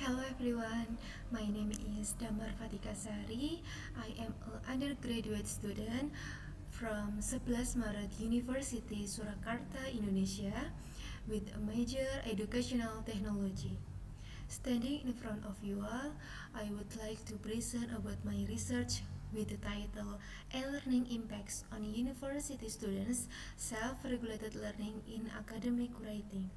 Hello everyone, my name is Damar Fatika Sari. I am an undergraduate student from 11 Maret University Surakarta, Indonesia with a major educational technology. Standing in front of you all, I would like to present about my research with the title E-Learning Impacts on University Students Self-Regulated Learning in Academic Writing.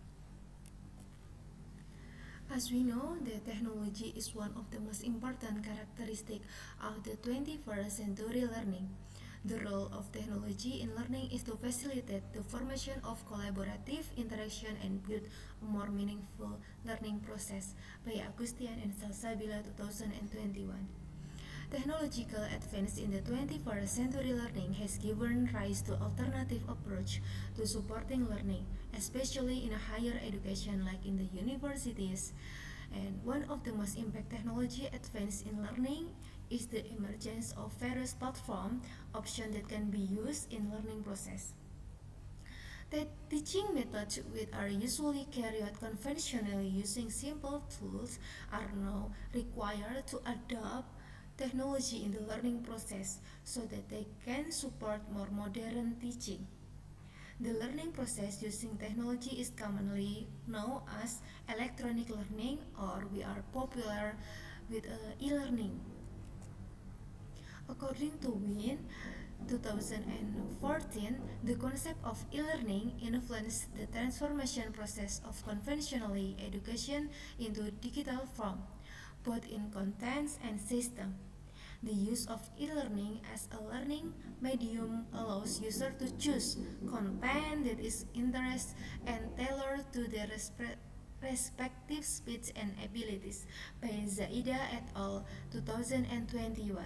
As we know, the technology is one of the most important characteristics of the 21st century learning. The role of technology in learning is to facilitate the formation of collaborative interaction and build a more meaningful learning process by Agustian and Salsabila 2021. Technological advance in the 21st century learning has given rise to alternative approach to supporting learning, especially in higher education like in the universities. And one of the most impact technology advance in learning is the emergence of various platform options that can be used in learning process. The teaching methods which are usually carried out conventionally using simple tools are now required to adopt technology in the learning process so that they can support more modern teaching. The learning process using technology is commonly known as electronic learning, or we are popular with e-learning. According to Wien 2014, the concept of e-learning influenced the transformation process of conventionally education into digital form, both in contents and system. The use of e-learning as a learning medium allows users to choose content that is interest and tailored to their respective speeds and abilities by Zaida et al. 2021.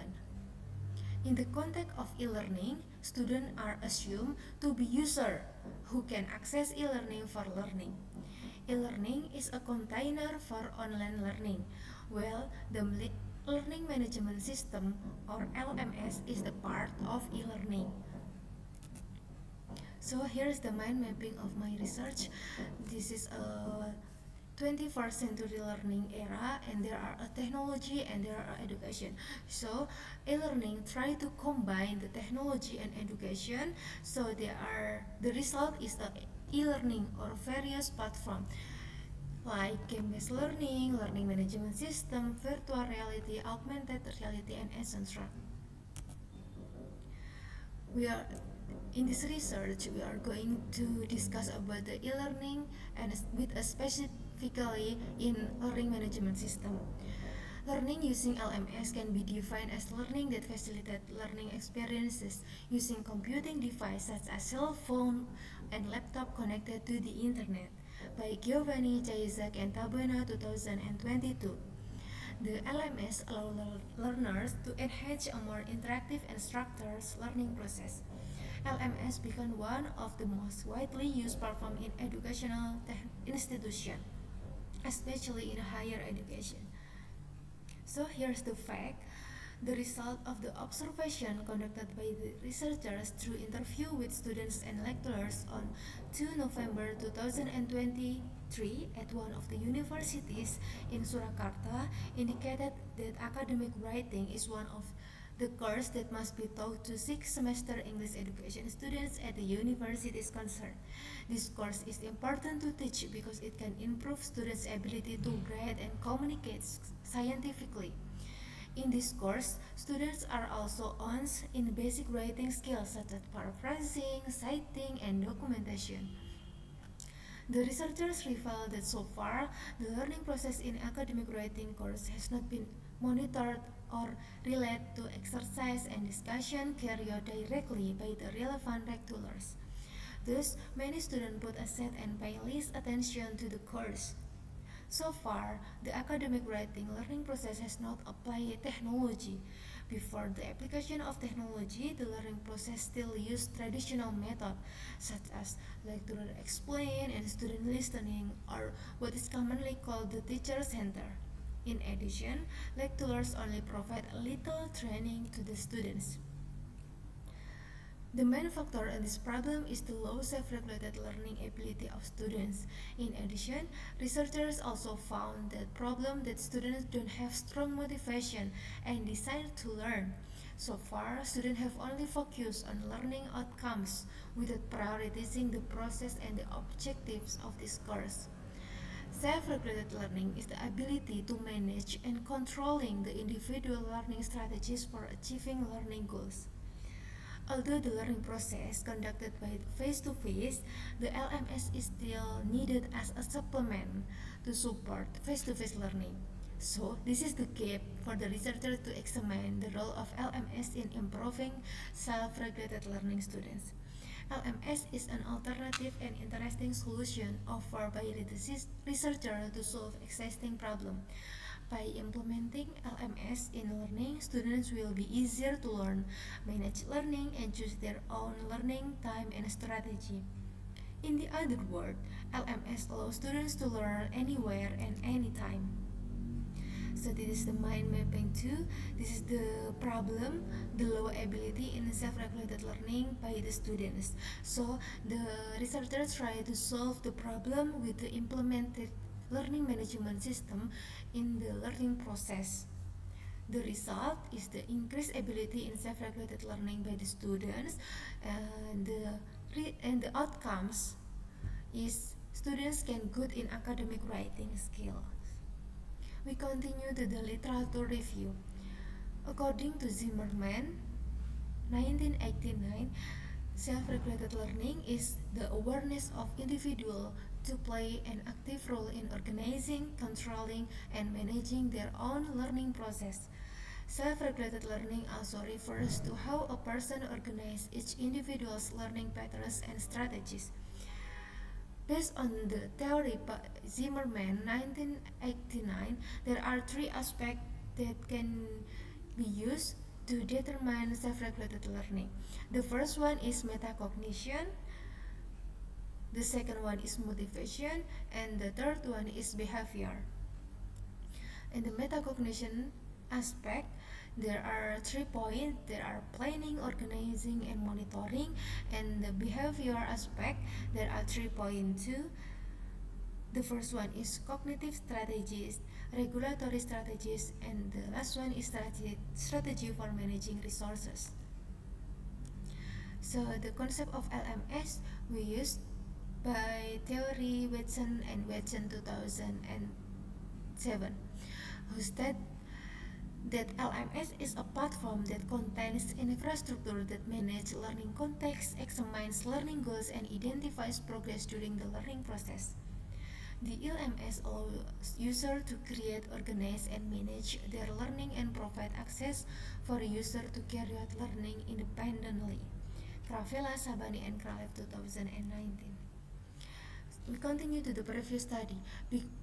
In the context of e-learning, students are assumed to be users who can access e-learning for learning. E-learning is a container for online learning, while the Learning Management System or LMS is a part of e-learning. So here's the mind mapping of my research. This is a 21st century learning era, and there are a technology and there are education. So e-learning try to combine the technology and education, so the result is a e-learning or various platform like game-based learning, learning management system, virtual reality, augmented reality, and etc. We are in this research we are going to discuss about the e-learning and with a specifically in learning management system. Learning using LMS can be defined as learning that facilitates learning experiences using computing devices such as cell phone and laptop connected to the internet by Giovanni Jaizak and Tabana 2022. The LMS allow learners to enhance a more interactive and structured learning process. LMS became one of the most widely used platforms in educational institutions, especially in higher education. So here's the fact. The result of the observation conducted by the researchers through interview with students and lecturers on 2 November 2023 at one of the universities in Surakarta indicated that academic writing is one of the course that must be taught to 6-semester English education students at the universities concerned. This course is important to teach because it can improve students' ability to read and communicate scientifically. In this course, students are also honed in basic writing skills such as paraphrasing, citing, and documentation. The researchers revealed that so far, the learning process in academic writing course has not been monitored or related to exercise and discussion carried out directly by the relevant regulars. Thus, many students put aside and pay least attention to the course. So far, the academic writing learning process has not applied technology. Before the application of technology, the learning process still used traditional methods such as lecturer explain and student listening, or what is commonly called the teacher center. In addition, lecturers only provide little training to the students. The main factor in this problem is the low self-regulated learning ability of students. In addition, researchers also found that problem that students don't have strong motivation and desire to learn. So far, students have only focused on learning outcomes without prioritizing the process and the objectives of this course. Self-regulated learning is the ability to manage and controlling the individual learning strategies for achieving learning goals. Although the learning process conducted by face-to-face, the LMS is still needed as a supplement to support face-to-face learning. So, this is the gap for the researcher to examine the role of LMS in improving self-regulated learning students. LMS is an alternative and interesting solution offered by the researcher to solve existing problem. By implementing LMS in learning, students will be easier to learn, manage learning, and choose their own learning time and strategy. In the other word, LMS allows students to learn anywhere and anytime. So this is the mind mapping 2. This is the problem, the low ability in self-regulated learning by the students. So the researchers try to solve the problem with the implemented learning management system in the learning process. The result is the increased ability in self-regulated learning by the students, and the outcomes is students can good in academic writing skills. We continue to the literature review. According to Zimmerman, 1989, self-regulated learning is the awareness of individual to play an active role in organizing, controlling, and managing their own learning process. Self-regulated learning also refers to how a person organizes each individual's learning patterns and strategies. Based on the theory by Zimmerman 1989, there are three aspects that can be used to determine self-regulated learning. The first one is metacognition, the second one is motivation, and the third one is behavior. In the metacognition aspect, there are 3 points. There are planning, organizing, and monitoring. And the behavior aspect, there are 3.2. The first one is cognitive strategies, regulatory strategies, and the last one is strategy for managing resources. So the concept of LMS we used by Theory Watson and Watson 2007, who stated that LMS is a platform that contains infrastructure that manages learning context, examines learning goals, and identifies progress during the learning process. The LMS allows users to create, organize, and manage their learning and provide access for a user to carry out learning independently. Kravela, Sabani, and Kralev 2019. We continue to the previous study.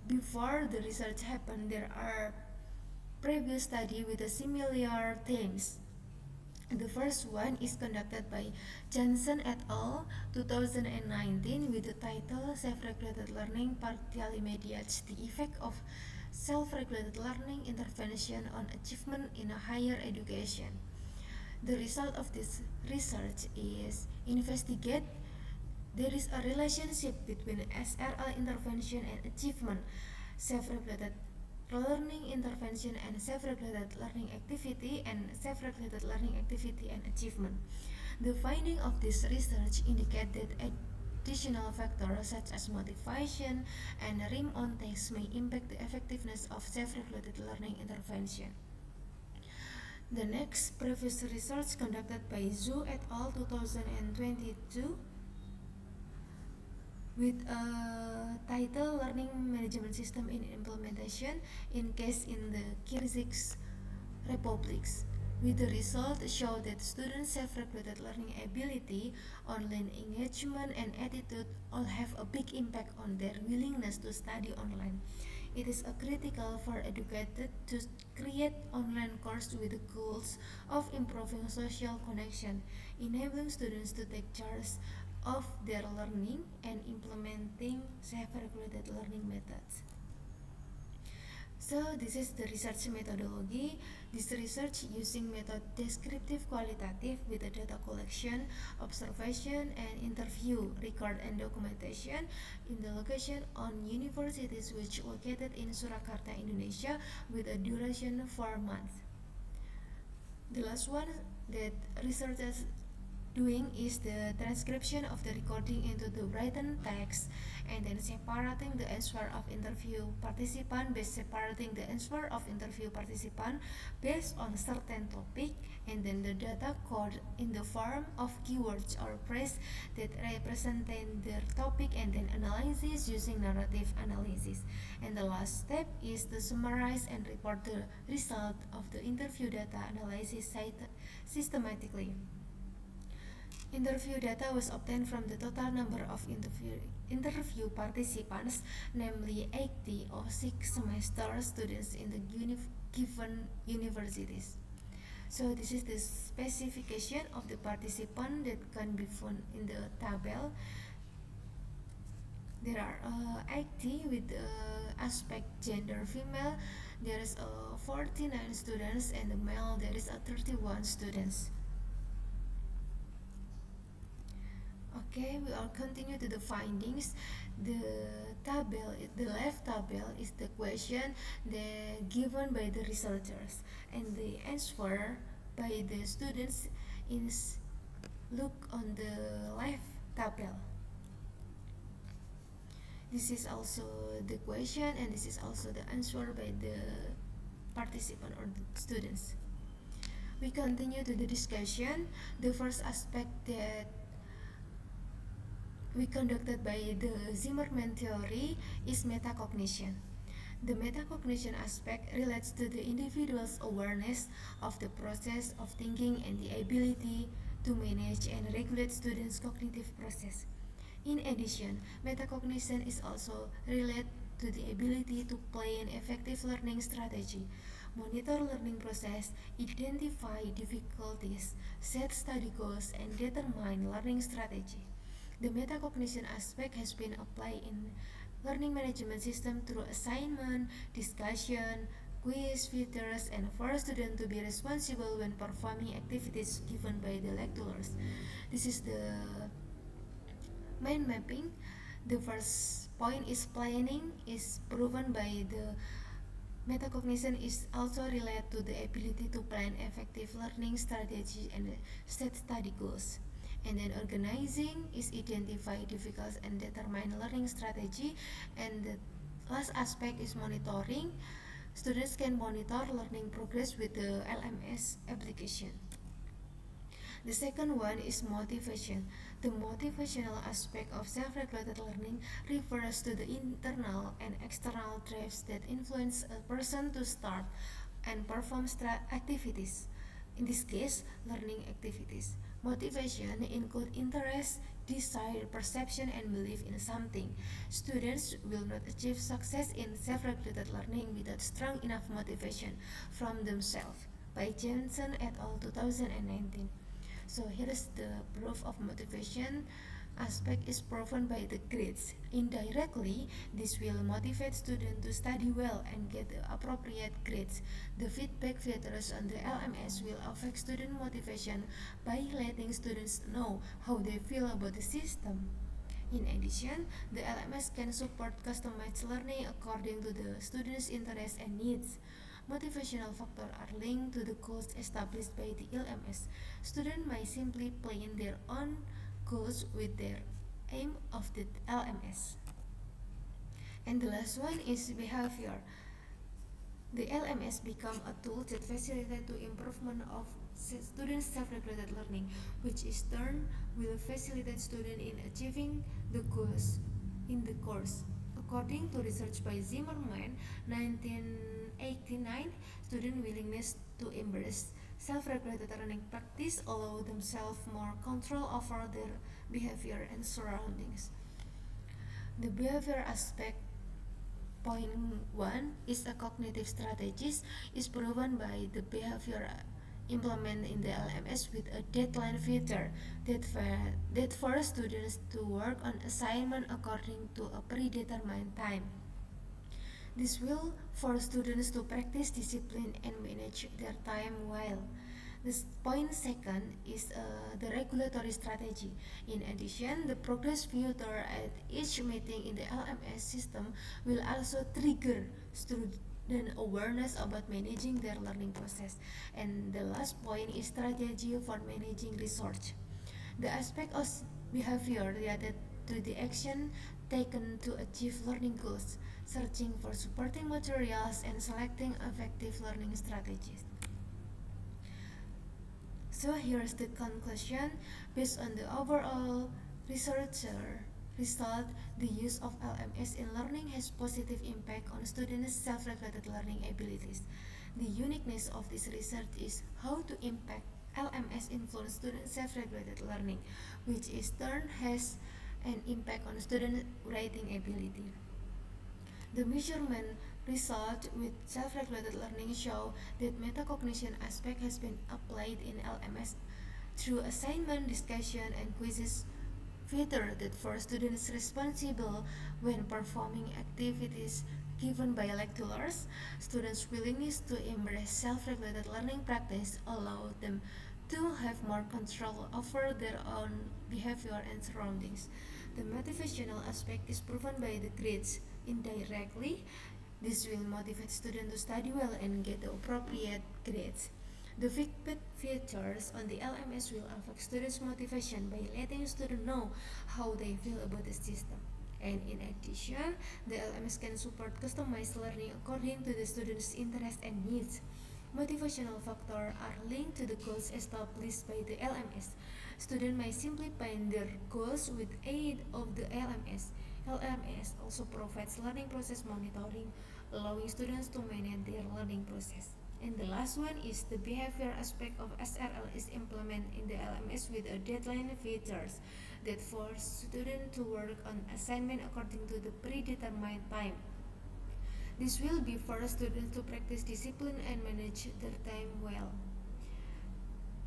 Before the research happened, there are previous study with a similar themes. The first one is conducted by Johnson et al. 2019 with the title Self-Regulated Learning Partially Mediates the Effect of Self-Regulated Learning Intervention on Achievement in a Higher Education. The result of this research is investigate there is a relationship between SRL intervention and achievement, self-regulated learning intervention and self-regulated learning activity, and self-regulated learning activity and achievement. The finding of this research indicate that additional factors such as motivation and RIM on text may impact the effectiveness of self-regulated learning intervention. The next previous research conducted by Zhu et al. 2022 with a title Learning Management System in Implementation in case in the Kyrgyz Republics, with the result show that students' self-regulated learning ability, online engagement, and attitude all have a big impact on their willingness to study online. It is critical for educators to create online courses with the goals of improving social connection, enabling students to take charge of their learning, and implementing self-regulated learning methods. So this is the research methodology. This research using method descriptive qualitative with the data collection, observation, and interview, record and documentation in the location on universities which located in Surakarta, Indonesia with a duration 4 months. The last one that researchers doing is the transcription of the recording into the written text and then separating the answer of interview participant by separating the answer of interview participant based on certain topic and then the data code in the form of keywords or phrase that represent their topic and then analysis using narrative analysis. And the last step is to summarize and report the result of the interview data analysis systematically. Interview data was obtained from the total number of interview participants, namely 80 or 6 semester students in the given universities. So this is the specification of the participant that can be found in the table. There are 80 with aspect gender female. There is 49 students, and the male there is 31 students. Okay, we will continue to the findings. The left table is the question given by the researchers, and the answer by the students is look on the left table. This is also the question, and this is also the answer by the participant or the students. We continue to the discussion. The first aspect that we conducted by the Zimmerman theory is metacognition. The metacognition aspect relates to the individual's awareness of the process of thinking and the ability to manage and regulate students' cognitive process. In addition, metacognition is also related to the ability to plan effective learning strategy, monitor learning process, identify difficulties, set study goals, and determine learning strategy. The metacognition aspect has been applied in learning management system through assignment, discussion, quiz, filters, and for a student to be responsible when performing activities given by the lecturers. This is the mind mapping. The first point is planning is proven by the metacognition is also related to the ability to plan effective learning strategy and set study goals. And then organizing is identify difficulties and determine learning strategy. And the last aspect is monitoring. Students can monitor learning progress with the LMS application. The second one is motivation. The motivational aspect of self-regulated learning refers to the internal and external drives that influence a person to start and perform activities. In this case, learning activities. Motivation include interest, desire, perception, and belief in something. Students will not achieve success in self-regulated learning without strong enough motivation from themselves. By Jensen et al. 2019. So here is the proof of motivation aspect is proven by the grades. Indirectly, this will motivate students to study well and get the appropriate grades. The feedback filters on the LMS will affect student motivation by letting students know how they feel about the system. In addition, the LMS can support customized learning according to the student's interests and needs. Motivational factors are linked to the goals established by the LMS. Students may simply plan their own goals with their aim of the LMS. And the last one is behavior. The LMS become a tool that facilitates the improvement of students' self-regulated learning, which in turn will facilitate students in achieving the goals in the course. According to research by Zimmerman, 1989, student willingness to embrace self-regulated learning practice allow themselves more control over their behavior and surroundings. The behavior aspect point 1 is a cognitive strategies is proven by the behavior implemented in the LMS with a deadline filter that force students to work on assignment according to a predetermined time. This will force students to practice discipline and manage their time well. This point second is the regulatory strategy. In addition, the progress filter at each meeting in the LMS system will also trigger student awareness about managing their learning process. And the last point is strategy for managing research. The aspect of behavior related to the action taken to achieve learning goals, searching for supporting materials, and selecting effective learning strategies. So here's the conclusion. Based on the overall researcher result, the use of LMS in learning has positive impact on students' self-regulated learning abilities. The uniqueness of this research is how to impact LMS influence student self-regulated learning, which in turn has an impact on student writing ability. The measurement result with self-regulated learning show that metacognition aspect has been applied in LMS through assignment, discussion, and quizzes feature that for students responsible when performing activities given by lecturers. Students' willingness to embrace self-regulated learning practice allow them to have more control over their own behavior and surroundings. The motivational aspect is proven by the grades. Indirectly, this will motivate students to study well and get the appropriate grades. The feedback features on the LMS will affect students' motivation by letting students know how they feel about the system. And in addition, the LMS can support customized learning according to the student's interests and needs. Motivational factors are linked to the goals established by the LMS. Students may simply find their goals with aid of the LMS. LMS also provides learning process monitoring, allowing students to manage their learning process. And the last one is the behavior aspect of SRL is implemented in the LMS with a deadline features that force students to work on assignment according to the predetermined time. This will be for students to practice discipline and manage their time well.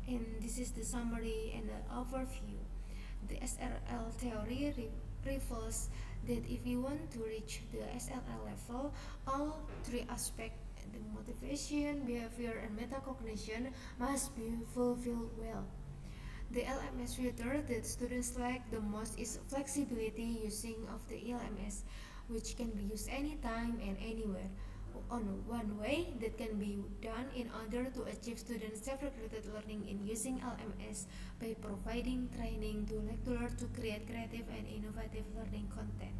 And this is the summary and the overview. The SRL theory reveals that if you want to reach the SRL level, all three aspects, the motivation, behavior, and metacognition, must be fulfilled well. The LMS feature that students like the most is flexibility using of the LMS, which can be used anytime and anywhere. On one way that can be done in order to achieve student self-regulated learning in using LMS by providing training to lecturers to create creative and innovative learning content.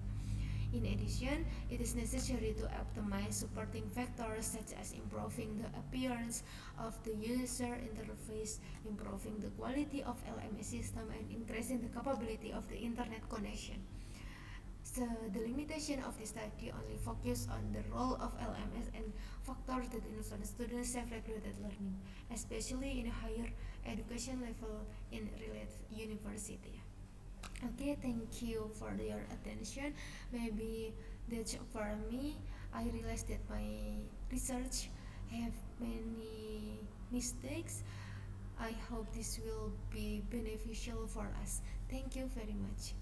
In addition, it is necessary to optimize supporting factors such as improving the appearance of the user interface, improving the quality of LMS system, and increasing the capability of the internet connection. So the limitation of this study only focus on the role of LMS and factors that influence students' self-regulated learning, especially in a higher education level in related university. Okay, thank you for your attention. Maybe that's for me. I realized that my research have many mistakes. I hope this will be beneficial for us. Thank you very much.